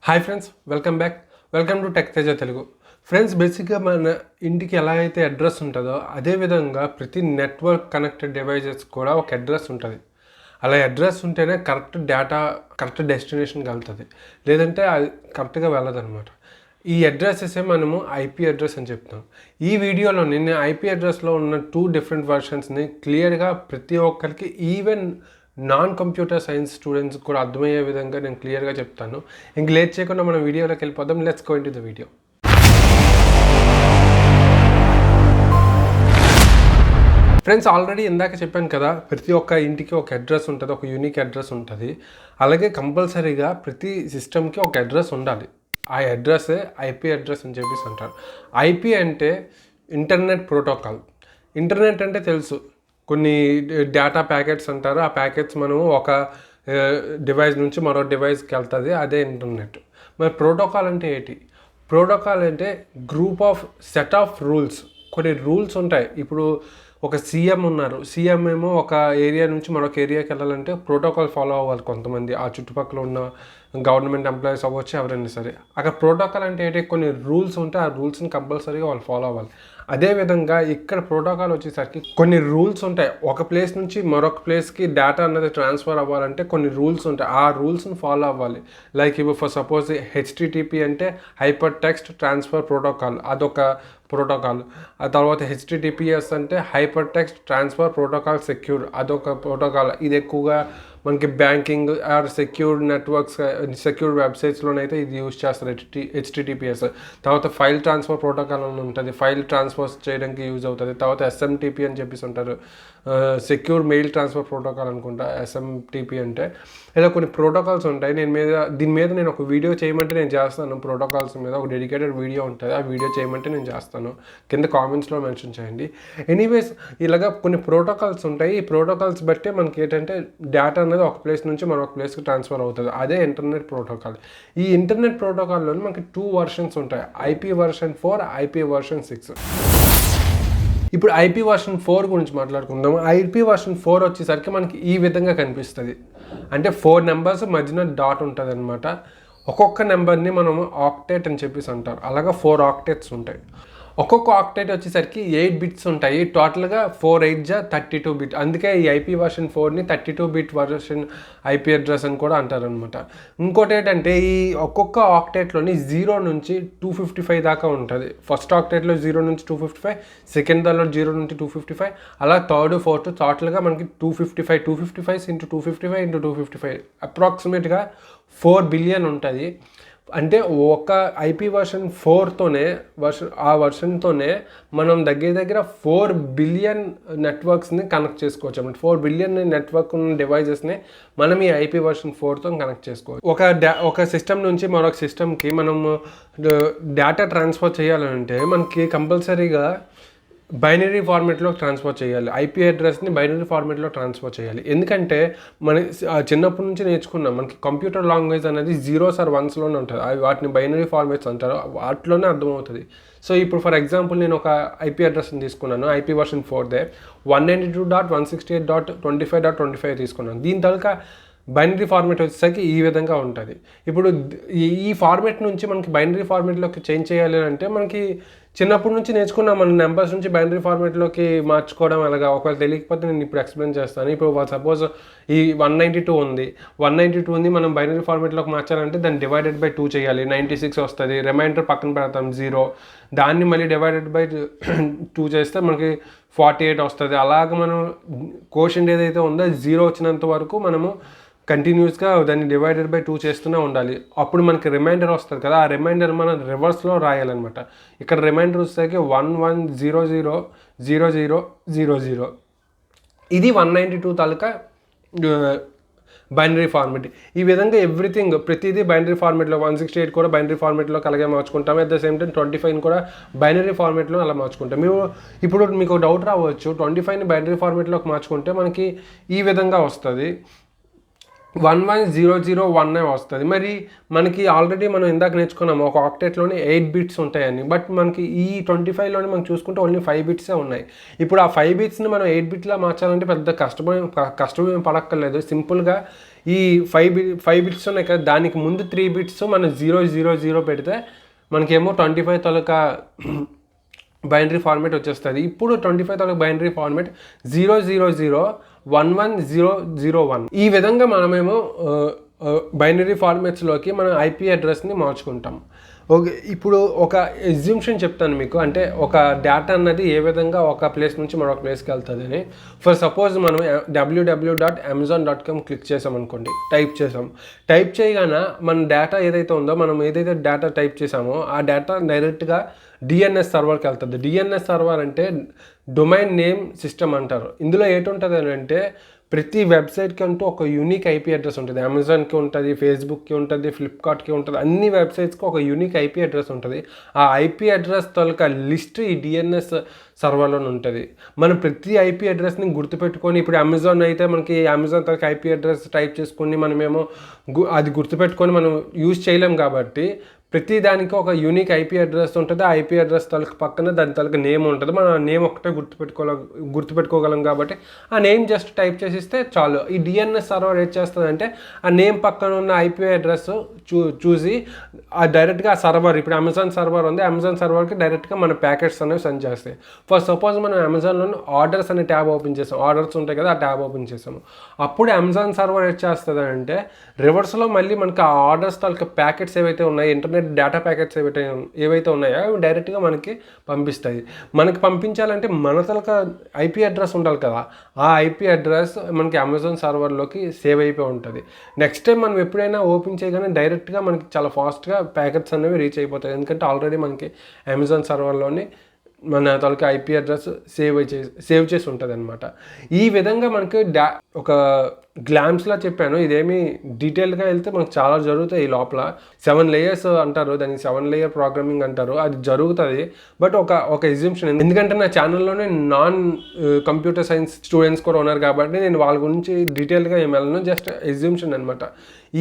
Hi friends, welcome to Teja Telugu. Friends, బేసిక్గా మన ఇంటికి ఎలా అయితే అడ్రస్ ఉంటుందో అదేవిధంగా ప్రతి నెట్వర్క్ కనెక్టెడ్ డివైజెస్ కూడా ఒక అడ్రస్ ఉంటుంది. అలా అడ్రస్ ఉంటేనే కరెక్ట్ డేటా కరెక్ట్ డెస్టినేషన్కి వెళ్తుంది, లేదంటే అది కరెక్ట్గా వెళ్ళదన్నమాట. ఈ అడ్రసెసే మనము ఐపీ అడ్రస్ అని చెప్తాం. ఈ వీడియోలో నేను ఐపీ అడ్రస్లో ఉన్న 2 డిఫరెంట్ వర్షన్స్ని క్లియర్గా ప్రతి ఒక్కరికి, even non computer science students కూడా అర్థమయ్యే విధంగా నేను క్లియర్గా చెప్తాను. ఇంక లేట్ చేయకుండా మనం వీడియోలోకి వెళ్ళిపోదాం. Let's go into the video. Friends, already ఇందాక చెప్పాను కదా, ప్రతి ఒక్క ఇంటికి ఒక అడ్రస్ ఉంటుంది, ఒక యూనిక్ అడ్రస్ ఉంటుంది. అలాగే కంపల్సరీగా ప్రతి సిస్టమ్కి ఒక అడ్రస్ ఉండాలి. ఆ అడ్రస్సే ఐపీ అడ్రస్ అని చెప్పేసి అంటారు. ఐపీ అంటే ఇంటర్నెట్ ప్రోటోకాల్. ఇంటర్నెట్ అంటే తెలుసు, కొన్ని డేటా ప్యాకెట్స్ అంటారు. ఆ ప్యాకెట్స్ మనము ఒక డివైస్ నుంచి మరో డివైస్కి వెళ్తుంది, అదే ఇంటర్నెట్. మరి ప్రోటోకాల్ అంటే ఏంటి? ప్రోటోకాల్ అంటే group of set of rules. కొన్ని రూల్స్ ఉంటాయి. ఇప్పుడు ఒక సీఎం ఉన్నారు, సీఎం ఏమో ఒక ఏరియా నుంచి మరొక ఏరియాకి వెళ్ళాలంటే ప్రోటోకాల్ ఫాలో అవ్వాలి కొంతమంది. ఆ చుట్టుపక్కల ఉన్న గవర్నమెంట్ ఎంప్లాయీస్ అవ్వచ్చు, ఎవరైనా సరే. అక్కడ ప్రోటోకాల్ అంటే ఏంటి? కొన్ని రూల్స్ ఉంటాయి, ఆ రూల్స్ని కంపల్సరీగా వాళ్ళు ఫాలో అవ్వాలి. అదేవిధంగా ఇక్కడ ప్రోటోకాల్ వచ్చేసరికి కొన్ని రూల్స్ ఉంటాయి. ఒక ప్లేస్ నుంచి మరొక ప్లేస్కి డేటా అనేది ట్రాన్స్ఫర్ అవ్వాలంటే కొన్ని రూల్స్ ఉంటాయి, ఆ రూల్స్ని ఫాలో అవ్వాలి. లైక్ ఇప్పుడు ఫర్ సపోజ్ హెచ్టిటిపి అంటే హైపర్ టెక్స్ట్ ట్రాన్స్ఫర్ ప్రోటోకాల్, అదొక ప్రోటోకాల్. ఆ తర్వాత హెచ్టిటిపిఎస్ అంటే hyper text transfer protocol secure, అదొక ప్రోటోకాల్. ఇది ఎక్కువగా మనకి banking or secured networks, secured వెబ్సైట్స్లోనైతే ఇది యూజ్ చేస్తారు, హెచ్టిటిపిఎస్. తర్వాత ఫైల్ ట్రాన్స్ఫర్ ప్రోటోకాల్ అని ఉంటుంది, ఫైల్ ట్రాన్స్ఫర్ చేయడానికి యూజ్ అవుతుంది. తర్వాత ఎస్ఎంటిపి అని చెప్పేసి ఉంటారు, సెక్యూర్ మెయిల్ ట్రాన్స్ఫర్ ప్రోటోకాల్ అనుకుంటా ఎస్ఎంటిపి అంటే. ఇలా కొన్ని ప్రోటోకాల్స్ ఉంటాయి. దీని మీద నేను ఒక వీడియో చేయమంటే నేను చేస్తాను. ప్రోటోకాల్స్ మీద ఒక డెడికేటెడ్ వీడియో ఉంటుంది, ఆ వీడియో చేయమంటే నేను చేస్తాను. కింద కామెంట్స్లో మెన్షన్ చేయండి. ఎనీవేస్, ఇలాగా కొన్ని ప్రోటోకాల్స్ ఉంటాయి. ఈ ప్రోటోకాల్స్ బట్టే మనకి ఏంటంటే డేటా అనేది ఒక ప్లేస్ నుంచి మరొక ప్లేస్కి ట్రాన్స్ఫర్ అవుతుంది, అదే ఇంటర్నెట్ ప్రోటోకాల్. ఈ ఇంటర్నెట్ ప్రోటోకాల్లో మనకి 2 వర్షన్స్ ఉంటాయి, IPv4, IPv6. ఇప్పుడు IPv4 గురించి మాట్లాడుకుందాం. IPv4 వచ్చేసరికి మనకి ఈ విధంగా కనిపిస్తుంది. అంటే 4 నెంబర్స్ మధ్యన డాట్ ఉంటుంది అనమాట. ఒక్కొక్క నెంబర్ని మనం ఆక్టేట్ అని చెప్పేసి అంటారు. అలాగా 4 ఆక్టేట్స్ ఉంటాయి. ఒక్కొక్క ఆక్టేట్ వచ్చేసరికి 8 బిట్స్ ఉంటాయి. టోటల్గా 4 8 32 బిట్. అందుకే ఈ IPv4ని 32 బిట్ వర్షన్ ఐపీ అడ్రస్ అని కూడా అంటారనమాట. ఇంకోటి ఏంటంటే, ఈ ఒక్కొక్క ఆక్టేట్లోని 0 నుంచి 255 దాకా ఉంటుంది. ఫస్ట్ ఆక్టేట్లో 0 నుంచి 255, సెకండ్ దానిలో 0 నుంచి 255, అలా థర్డ్ ఫోర్త్ టోటల్గా మనకి 255 ఇంటూ 255 అప్రాక్సిమేట్గా 4 బిలియన్ ఉంటుంది. అంటే ఒక IPv4తోనే ఆ వర్షన్తోనే మనం దగ్గర 4 బిలియన్ నెట్వర్క్స్ని కనెక్ట్ చేసుకోవచ్చు అన్నమాట. 4 బిలియన్ నెట్వర్క్ ఉన్న డివైజెస్ని మనం ఈ IPv4తో కనెక్ట్ చేసుకోవచ్చు. ఒక సిస్టమ్ నుంచి మరొక సిస్టమ్కి మనం డేటా ట్రాన్స్ఫర్ చేయాలంటే మనకి కంపల్సరీగా బైనరీ ఫార్మేట్లో ట్రాన్స్ఫర్ చేయాలి. ఐపీ అడ్రస్ని బైనరీ ఫార్మేట్లో ట్రాన్స్ఫర్ చేయాలి. ఎందుకంటే మన చిన్నప్పటి నుంచి నేర్చుకున్నాం, మనకి కంప్యూటర్ లాంగ్వేజ్ అనేది 0s or 1sలోనే ఉంటుంది. వాటిని బైనరీ ఫార్మేట్స్ అంటారు, వాటిలోనే అర్థమవుతుంది. సో ఇప్పుడు ఫర్ ఎగ్జాంపుల్ నేను ఒక ఐపీ అడ్రస్ని తీసుకున్నాను, IPv4దే 192.168.25.25 తీసుకున్నాను. దీని తలక బైనరీ ఫార్మేట్ వచ్చేసరికి ఈ విధంగా ఉంటుంది. ఇప్పుడు ఈ ఫార్మేట్ నుంచి మనకి బైనరీ ఫార్మేట్లోకి చేంజ్ చేయాలి అంటే మనకి చిన్నప్పటి నుంచి నేర్చుకున్నాం, మన నెంబర్స్ నుంచి బైనరీ ఫార్మేట్లోకి మార్చుకోవడం. అలాగా ఒకవేళ తెలియకపోతే నేను ఇప్పుడు ఎక్స్ప్లెయిన్ చేస్తాను. ఇప్పుడు సపోజ్ ఈ 192 ఉంది, మనం బైనరీ ఫార్మేట్లోకి మార్చాలంటే దాన్ని డివైడెడ్ బై 2 చేయాలి, 96 వస్తుంది. రిమైండర్ పక్కన పెడతాం 0, దాన్ని మళ్ళీ డివైడెడ్ బై 2 చేస్తే మనకి 48 వస్తుంది. అలాగ మనం కోషెంట్ ఏదైతే ఉందో 0 వచ్చినంత వరకు మనము కంటిన్యూస్గా దాన్ని డివైడెడ్ బై 2 చేస్తూనే ఉండాలి. అప్పుడు మనకి రిమైండర్ వస్తుంది కదా, ఆ రిమైండర్ మనం రివర్స్లో రాయాలన్నమాట. ఇక్కడ రిమైండర్ వస్తే 11000000. ఇది 192 తాలూకా బైనరీ ఫార్మేట్. ఈ విధంగా ఎవ్రీథింగ్ ప్రతిదీ బైనరీ ఫార్మేట్లో, 168 కూడా బైనరీ ఫార్మేట్లోకి అలాగే మార్చుకుంటాం. అట్ ద సేమ్ టైం 25 కూడా బైనరీ ఫార్మేట్లో అలా మార్చుకుంటాం. ఇప్పుడు మీకు డౌట్ రావచ్చు, 25ని బైనరీ ఫార్మేట్లోకి మార్చుకుంటే మనకి ఈ విధంగా వస్తుంది. 110019 వస్తుంది. మరి మనకి ఆల్రెడీ మనం ఇందాక నేర్చుకున్నాము ఒక ఆక్టెట్లోని 8 బిట్స్ ఉంటాయని. బట్ మనకి ఈ 25లోని మనం చూసుకుంటే ఓన్లీ 5 బిట్సే ఉన్నాయి. ఇప్పుడు ఆ 5 బిట్స్ని మనం 8 బిట్లా మార్చాలంటే పెద్ద కష్టమేం పడక్కర్లేదు. సింపుల్గా ఈ 5 బిట్స్ ఉన్నాయి కదా, దానికి ముందు 3 బిట్స్ మనం 000 పెడితే మనకేమో 25 తాలూకా బైనరీ ఫార్మేట్ వచ్చేస్తుంది. ఇప్పుడు 25 తాలూకా బైనరీ ఫార్మేట్ 000111001. ఈ విధంగా మనమేమో బైనరీ ఫార్మేట్స్లోకి మనం ఐపీ అడ్రస్ని మార్చుకుంటాం. ఓకే, ఇప్పుడు ఒక ఎగ్జంప్షన్ చెప్తాను మీకు. అంటే ఒక డేటా అన్నది ఏ విధంగా ఒక ప్లేస్ నుంచి మరొక ప్లేస్కి వెళ్తుంది అని. ఫర్ సపోజ్ మనం www.amazon.com క్లిక్ చేసాం అనుకోండి, టైప్ చేయగానే మన డేటా ఏదైతే ఉందో, మనం ఏదైతే డేటా టైప్ చేసామో ఆ డేటా డైరెక్ట్గా డిఎన్ఎస్ సర్వర్కి వెళ్తుంది. డిఎన్ఎస్ సర్వర్ అంటే డొమైన్ నేమ్ సిస్టమ్ అంటారు. ఇందులో ఏంటుంటుంది అని అంటే ప్రతి వెబ్సైట్కి అంటూ ఒక యూనిక్ ఐపీ అడ్రస్ ఉంటుంది. అమెజాన్కి ఉంటుంది, ఫేస్బుక్కి ఉంటుంది, ఫ్లిప్కార్ట్కి ఉంటుంది. అన్ని వెబ్సైట్స్కి ఒక యూనిక్ ఐపీ అడ్రస్ ఉంటుంది. ఆ ఐపీ అడ్రస్ తాలూకా లిస్ట్ ఈ డిఎన్ఎస్ సర్వర్లోనే ఉంటుంది. మనం ప్రతి ఐపీ అడ్రస్ని గుర్తుపెట్టుకొని, ఇప్పుడు అమెజాన్ అయితే మనకి అమెజాన్ తాలూకా ఐపీ అడ్రస్ టైప్ చేసుకొని మనమేమో అది గుర్తుపెట్టుకొని మనం యూజ్ చేయలేం. కాబట్టి ప్రతి దానికి ఒక యూనిక్ ఐపీ అడ్రస్ ఉంటుంది. ఆ ఐపీ అడ్రస్ తాలూకు పక్కన దాని తాలూకు నేమ్ ఉంటుంది. మనం ఆ నేమ్ ఒకటే గుర్తుపెట్టుకోగలం. కాబట్టి ఆ నేమ్ జస్ట్ టైప్ చేసిస్తే చాలు. ఈ డిఎన్ఎస్ సర్వర్ ఏం చేస్తుందంటే ఆ నేమ్ పక్కన ఉన్న ఐపీ అడ్రస్ చూసి ఆ డైరెక్ట్గా ఆ సర్వర్, ఇప్పుడు అమెజాన్ సర్వర్ ఉంది, అమెజాన్ సర్వర్కి డైరెక్ట్గా మన ప్యాకెట్స్ అనేవి సెండ్ చేస్తాయి. ఫర్ సపోజ్ మనం అమెజాన్లో ఆర్డర్స్ అనే ట్యాబ్ ఓపెన్ చేసాం, ఆర్డర్స్ ఉంటాయి కదా, ఆ ట్యాబ్ ఓపెన్ చేసాము. అప్పుడు అమెజాన్ సర్వర్ ఏం చేస్తుంది అంటే రివర్స్లో మళ్ళీ మనకి ఆ ఆర్డర్స్ తాలూకు ప్యాకెట్స్ ఏవైతే ఉన్నాయో, ఇంటర్నెట్ డేటా ప్యాకెట్స్ ఏవైతే ఉన్నాయో అవి డైరెక్ట్గా మనకి పంపిస్తాయి. మనకి పంపించాలంటే మన తాలూకా ఐపీ అడ్రస్ ఉండాలి కదా, ఆ ఐపీ అడ్రస్ మనకి అమెజాన్ సర్వర్లోకి సేవ్ అయిపోయి ఉంటుంది. నెక్స్ట్ టైం మనం ఎప్పుడైనా ఓపెన్ చేయగానే డైరెక్ట్గా మనకి చాలా ఫాస్ట్గా ప్యాకెట్స్ అనేవి రీచ్ అయిపోతాయి. ఎందుకంటే ఆల్రెడీ మనకి అమెజాన్ సర్వర్లోని మన తాలూకా ఐపీ అడ్రస్ సేవ్ చేసి ఉంటుంది అనమాట. ఈ విధంగా మనకి ఒక గ్లాన్స్లా చెప్పాను. ఇదేమి డీటెయిల్గా వెళ్తే మనకు చాలా జరుగుతాయి. ఈ లోపల 7 లేయర్స్ అంటారు, దానికి 7 లేయర్ ప్రోగ్రామింగ్ అంటారు. అది జరుగుతుంది. బట్ ఒక ఎగ్జంప్షన్, ఎందుకంటే నా ఛానల్లోనే నాన్ కంప్యూటర్ సైన్స్ స్టూడెంట్స్ కూడా ఉన్నారు కాబట్టి నేను వాళ్ళ గురించి డీటెయిల్గా ఏం వెళ్ళను, జస్ట్ ఎగ్జంప్షన్ అనమాట.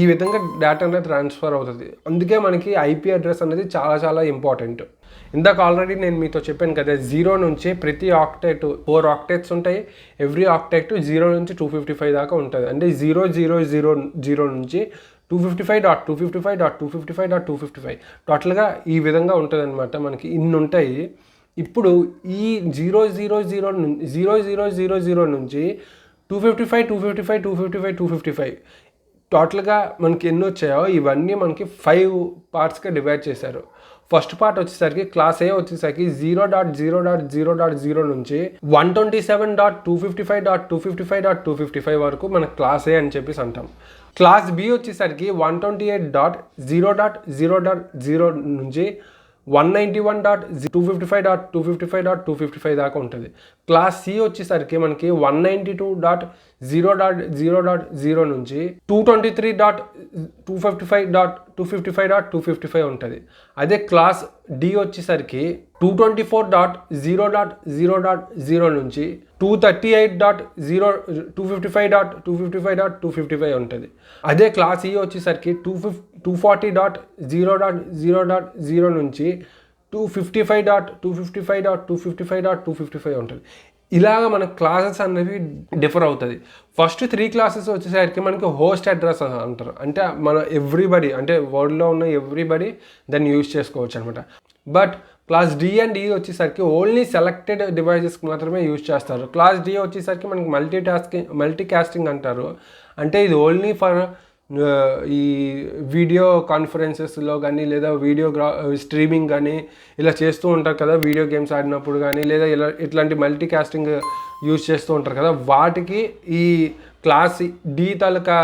ఈ విధంగా డేటా అనేది ట్రాన్స్ఫర్ అవుతుంది. అందుకే మనకి ఐపీ అడ్రస్ అనేది చాలా చాలా ఇంపార్టెంట్. ఇందాక ఆల్రెడీ నేను మీతో చెప్పాను కదా, 0 నుంచి ప్రతి ఆక్టెట్ 4 ఆక్టెట్స్ ఉంటాయి. ఎవ్రీ ఆక్టెట్ 0 నుంచి 255 దాకా ఉంటుంది. అంటే 0000 నుంచి 255.255.255.255 టోటల్గా ఈ విధంగా ఉంటుంది అనమాట. మనకి ఇన్ని ఉంటాయి. ఇప్పుడు ఈ 000 నుంచి 255 టోటల్గా మనకి ఎన్ని వచ్చాయో ఇవన్నీ మనకి 5 పార్ట్స్గా డివైడ్ చేశారు. ఫస్ట్ పార్ట్ వచ్చేసరికి క్లాస్ ఏ వచ్చేసరికి 0.0.0.0 నుంచి 127.255.255.255 వరకు మన క్లాస్ ఏ అని చెప్పేసి అంటాం. క్లాస్ బి వచ్చేసరికి 128.0.0.0 నుంచి 191.255.255.255 దాకా ఉంటుంది. క్లాస్ సి వచ్చేసరికి మనకి 192.0.0.0 నుంచి 223.255.255.255 ఉంటుంది. అదే క్లాస్ డి వచ్చేసరికి 224.0.0.0 నుంచి 238.255.255.255 ఉంటుంది. అదే క్లాస్ ఈ వచ్చేసరికి 240.0.0.0 నుంచి 255.255.255.255 ఉంటుంది. ఇలాగ మన క్లాసెస్ అనేవి డిఫర్ అవుతుంది. ఫస్ట్ 3 క్లాసెస్ వచ్చేసరికి మనకి హోస్ట్ అడ్రస్ అంటారు. అంటే మన ఎవ్రీబడి, అంటే వరల్డ్లో ఉన్న ఎవ్రీబడి దాన్ని యూజ్ చేసుకోవచ్చు అనమాట. బట్ క్లాస్ డి అండ్ ఈ వచ్చేసరికి ఓన్లీ సెలెక్టెడ్ డివైజెస్కి మాత్రమే యూజ్ చేస్తారు. క్లాస్ డి వచ్చేసరికి మనకి మల్టీకాస్టింగ్ అంటారు. అంటే ఇది ఓన్లీ ఫర్ ఈ వీడియో కాన్ఫరెన్సెస్లో కానీ, లేదా స్ట్రీమింగ్ కానీ ఇలా చేస్తూ ఉంటారు కదా, వీడియో గేమ్స్ ఆడినప్పుడు కానీ, లేదా ఇట్లాంటి మల్టీకాస్టింగ్ యూజ్ చేస్తూ ఉంటారు కదా, వాటికి ఈ క్లాస్ డి తాలూకా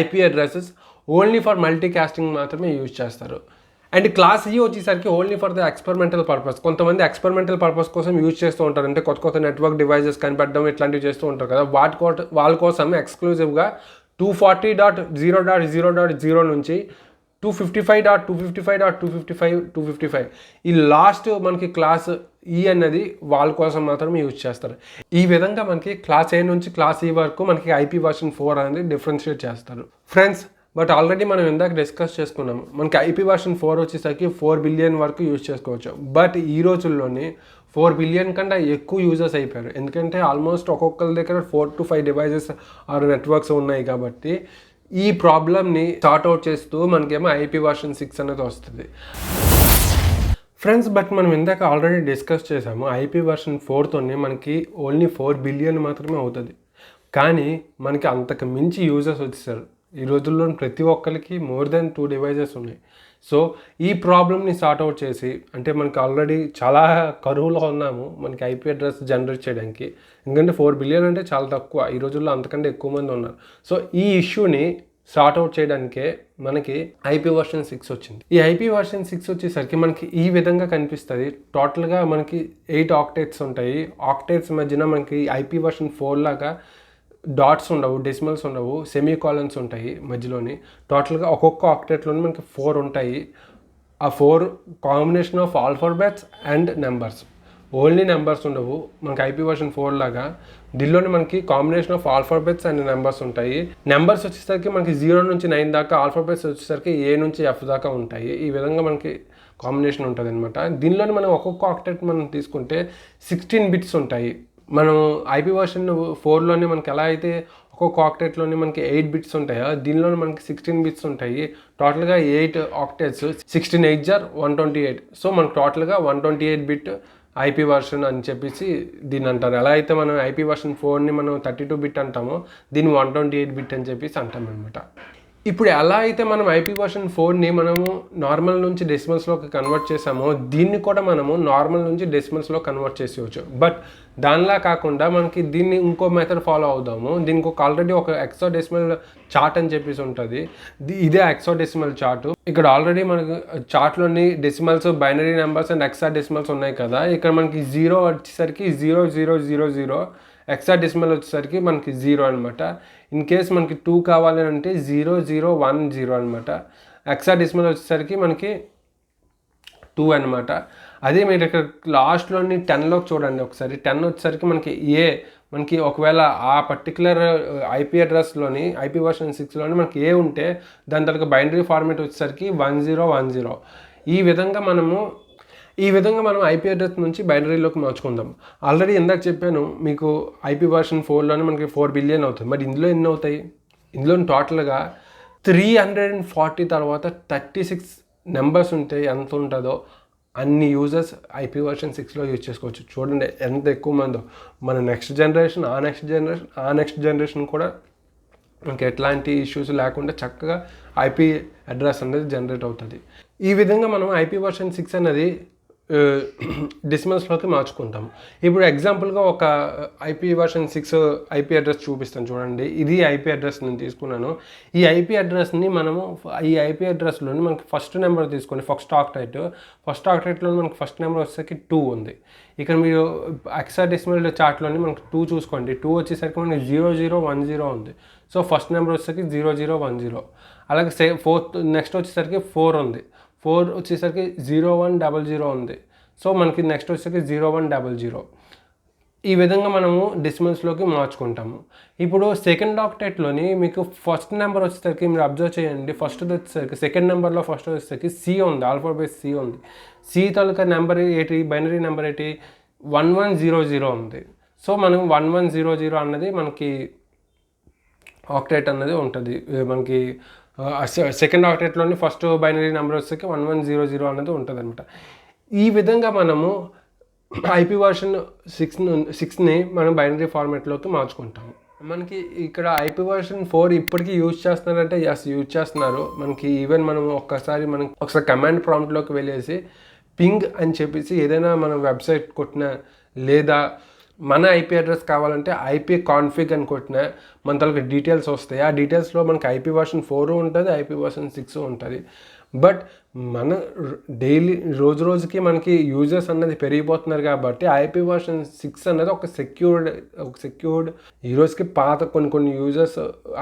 IP addresses only for multicasting మాత్రమే యూజ్ చేస్తారు. అండ్ క్లాస్ ఈ వచ్చేసరికి only for the experimental purpose. కొంతమంది ఎక్స్పెరిమెంటల్ పర్పస్ కోసం యూజ్ చేస్తూ ఉంటారు. అంటే కొత్త నెట్వర్క్ డివైజెస్ కనిపెట్టడం ఇట్లాంటివి చేస్తూ ఉంటారు కదా, వాళ్ళ కోసం ఎక్స్క్లూజివ్గా 240.0.0.0 నుంచి 255.255.255 ఈ లాస్ట్ మనకి క్లాస్ ఈ అన్నది వాళ్ళ కోసం మాత్రం యూజ్ చేస్తారు. ఈ విధంగా మనకి క్లాస్ ఏ నుంచి క్లాస్ ఈ వరకు మనకి IP వర్షన్ 4 అనేది డిఫరెన్షియేట్ చేస్తారు ఫ్రెండ్స్. బట్ ఆల్రెడీ మనం ఇందాక డిస్కస్ చేసుకున్నాము, మనకి IP వర్షన్ 4 వచ్చేసరికి 4 బిలియన్ వరకు యూజ్ చేసుకోవచ్చు. బట్ ఈ రోజుల్లోనే 4 బిలియన్ కంటే ఎక్కువ యూజర్స్ అయిపోయారు. ఎందుకంటే ఆల్మోస్ట్ ఒక్కొక్కరి దగ్గర 4 to 5 డివైజెస్ ఆర్ నెట్వర్క్స్ ఉన్నాయి కాబట్టి ఈ ప్రాబ్లమ్ని సార్ట్అవుట్ చేస్తూ మనకేమో IP వర్షన్ 6 అనేది వస్తుంది ఫ్రెండ్స్. బట్ మనం ఇందాక ఆల్రెడీ డిస్కస్ చేసాము, IP వర్షన్ 4తోనే మనకి ఓన్లీ 4 బిలియన్ మాత్రమే అవుతుంది. కానీ మనకి అంతకు మించి యూజర్స్ వచ్చేసారు. ఈ రోజుల్లో ప్రతి ఒక్కరికి మోర్ దెన్ 2 డివైజెస్ ఉన్నాయి. సో ఈ ప్రాబ్లమ్ని సార్ట్అవుట్ చేసి, అంటే మనకి ఆల్రెడీ చాలా కరువులో ఉన్నాము మనకి IP అడ్రస్ జనరేట్ చేయడానికి. ఎందుకంటే 4 బిలియన్ అంటే చాలా తక్కువ, ఈ రోజుల్లో అంతకంటే ఎక్కువ మంది ఉన్నారు. సో ఈ ఇష్యూని సార్ట్అవుట్ చేయడానికే మనకి IP వర్షన్ 6 వచ్చింది. ఈ IP వర్షన్ 6 వచ్చేసరికి మనకి ఈ విధంగా కనిపిస్తుంది. టోటల్గా మనకి 8 ఆక్టేట్స్ ఉంటాయి. ఆక్టేట్స్ మధ్యన మనకి IP వర్షన్ 4 లాగా డాట్స్ ఉండవు, డెసిమల్స్ ఉండవు, సెమీ కాలన్స్ ఉంటాయి మధ్యలోని. టోటల్గా ఒక్కొక్క ఆక్టేట్లోని మనకి 4 ఉంటాయి. ఆ 4 combination of alphabets and numbers, only numbers ఉండవు మనకి IP వర్షన్ 4 లాగా. దీనిలోనే మనకి combination of alphabets and numbers ఉంటాయి. నెంబర్స్ వచ్చేసరికి మనకి 0 నుంచి 9 దాకా, ఆల్ఫాబెట్స్ వచ్చేసరికి A నుంచి F దాకా ఉంటాయి. ఈ విధంగా మనకి కాంబినేషన్ ఉంటుంది అనమాట. దీనిలోనే మనం ఒక్కొక్క ఆక్టేట్ మనం తీసుకుంటే 16 బిట్స్ ఉంటాయి. మనం IP వర్షన్ 4లోనే మనకి ఎలా అయితే ఒక్కొక్క ఆక్టేట్లోనే మనకి 8 బిట్స్ ఉంటాయో, దీనిలోనే మనకి 16 బిట్స్ ఉంటాయి. టోటల్గా 8 ఆక్టేట్స్, 16 8 జార్ 128. సో మనకు టోటల్గా 128 బిట్ IP వర్షన్ అని చెప్పేసి దీన్ని అంటారు. ఎలా అయితే మనం IP వర్షన్ 4ని మనం 32 బిట్ అంటామో, దీన్ని 128 బిట్ అని చెప్పేసి అంటాం అనమాట. ఇప్పుడు ఎలా అయితే మనం IP వర్షన్ 4ని మనము నార్మల్ నుంచి డెసిమల్స్లోకి కన్వర్ట్ చేసామో, దీన్ని కూడా మనము నార్మల్ నుంచి డెసిమల్స్లో కన్వర్ట్ చేసేవచ్చు. బట్ దానిలా కాకుండా మనకి దీన్ని ఇంకో మెథడ్ ఫాలో అవుదాము. దీనికి ఆల్రెడీ ఒక హెక్సాడెసిమల్ చార్ట్ అని చెప్పేసి ఉంటుంది. ఇదే హెక్సాడెసిమల్ చార్ట్. ఇక్కడ ఆల్రెడీ మనకు చార్ట్లోని డెసిమల్స్, బైనరీ నెంబర్స్ అండ్ హెక్సాడెసిమల్స్ ఉన్నాయి కదా. ఇక్కడ మనకి 0 వచ్చేసరికి 0000, హెక్సాడెసిమల్ వచ్చేసరికి మనకి 0 అనమాట. ఇన్ కేస్ మనకి 2 కావాలి అంటే 0010 అనమాట. హెక్సాడెసిమల్ వచ్చేసరికి మనకి 2 అనమాట. అదే మీరు ఇక్కడ లాస్ట్లోని 10లోకి చూడండి ఒకసారి. 10 వచ్చేసరికి మనకి ఒకవేళ ఆ పర్టికులర్ IP అడ్రస్లోని IP వర్షన్ 6లోని మనకి ఏ ఉంటే దాని తర్వాత బైనరీ ఫార్మేట్ వచ్చేసరికి 1010. ఈ విధంగా మనం IP అడ్రస్ నుంచి బైనరీలోకి మార్చుకుందాం. ఆల్రెడీ ఇందాక చెప్పాను మీకు IP వర్షన్ 4లోనే మనకి 4 బిలియన్ అవుతుంది. మరి ఇందులో ఎన్ని అవుతాయి? ఇందులో టోటల్గా 340 తర్వాత 36 నెంబర్స్ ఉంటే ఎంత ఉంటుందో అన్ని యూజర్స్ IP వర్షన్ 6లో యూజ్ చేసుకోవచ్చు. చూడండి ఎంత ఎక్కువ మందో. మన నెక్స్ట్ జనరేషన్, ఆ నెక్స్ట్ జనరేషన్ కూడా మనకి ఎట్లాంటి ఇష్యూస్ లేకుండా చక్కగా IP అడ్రస్ అనేది జనరేట్ అవుతుంది. ఈ విధంగా మనం IP వర్షన్ 6 అనేది డెసిమల్స్లోకి మార్చుకుంటాం. ఇప్పుడు ఎగ్జాంపుల్గా ఒక IP వర్షన్ 6 IP అడ్రస్ చూపిస్తాను చూడండి. ఇది IP అడ్రస్ నేను తీసుకున్నాను. ఈ IP అడ్రస్ని మనము ఈ IP అడ్రస్లోని మనకి ఫస్ట్ నెంబర్ తీసుకోండి. ఫస్ట్ ఆక్టేట్లో మనకి ఫస్ట్ నెంబర్ వచ్చేసరికి 2 ఉంది. ఇక్కడ మీరు హెక్సాడెసిమల్ చార్ట్లోని మనకి 2 చూసుకోండి. 2 వచ్చేసరికి మనకి 0010 ఉంది. సో ఫస్ట్ నెంబర్ వచ్చేసరికి 0010. అలాగే నెక్స్ట్ వచ్చేసరికి 4 ఉంది. 4 వచ్చేసరికి 0100 ఉంది. సో మనకి నెక్స్ట్ వచ్చేసరికి 0100. ఈ విధంగా మనము డెసిమల్స్లోకి మార్చుకుంటాము. ఇప్పుడు సెకండ్ ఆక్టేట్లోని మీకు ఫస్ట్ నెంబర్ వచ్చేసరికి మీరు అబ్జర్వ్ చేయండి. ఫస్ట్ వచ్చేసరికి సెకండ్ నెంబర్లో ఫస్ట్ వచ్చేసరికి C ఉంది, ఆల్ఫాబెట్ C ఉంది. C తాలూకా నెంబర్ ఏంటి, బైనరీ నెంబర్ ఏంటి, 1100 ఉంది. సో మనం 1100 అన్నది మనకి ఆక్టేట్ అన్నది ఉంటుంది. మనకి సెకండ్ ఆక్టేట్లోని ఫస్ట్ బైనరీ నెంబర్ వచ్చేసరికి 1100 అన్నది ఉంటుంది అనమాట. ఈ విధంగా మనము IP వర్షన్ 6ని మనం బైనరీ ఫార్మాట్లోకి మార్చుకుంటాము. మనకి ఇక్కడ IP వర్షన్ 4 ఇప్పటికీ యూజ్ చేస్తున్నారంటే యూజ్ చేస్తున్నారు. మనకి ఈవెన్ మనం ఒకసారి కమాండ్ ప్రాంప్ట్లోకి వెళ్ళేసి పింగ్ అని చెప్పేసి ఏదైనా మనం వెబ్సైట్ కొట్టినా, లేదా మన IP అడ్రస్ కావాలంటే IP కాన్ఫిగ్ అని కొట్టినా మన తలకు డీటెయిల్స్ వస్తాయి. ఆ డీటెయిల్స్లో మనకి IP వర్షన్ 4 ఉంటుంది, IP వర్షన్ 6 ఉంటుంది. బట్ మన డైలీ రోజుకి మనకి యూజర్స్ అన్నది పెరిగిపోతున్నారు కాబట్టి IPv6 అనేది ఒక సెక్యూర్డ్ ఈ రోజుకి పాత కొన్ని యూజర్స్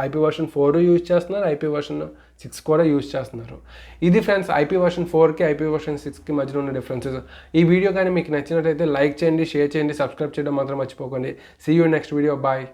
IPv4 యూజ్ చేస్తున్నారు, IPv6 కూడా యూజ్ చేస్తున్నారు. ఇది ఫ్రెండ్స్ IPv4కి IPv6కి మధ్యలో ఉన్న డిఫరెన్సెస్. ఈ వీడియో కానీ మీకు నచ్చినట్లయితే లైక్ చేయండి, షేర్ చేయండి, సబ్స్క్రైబ్ చేయడం మాత్రం మర్చిపోకండి. See you next video. Bye.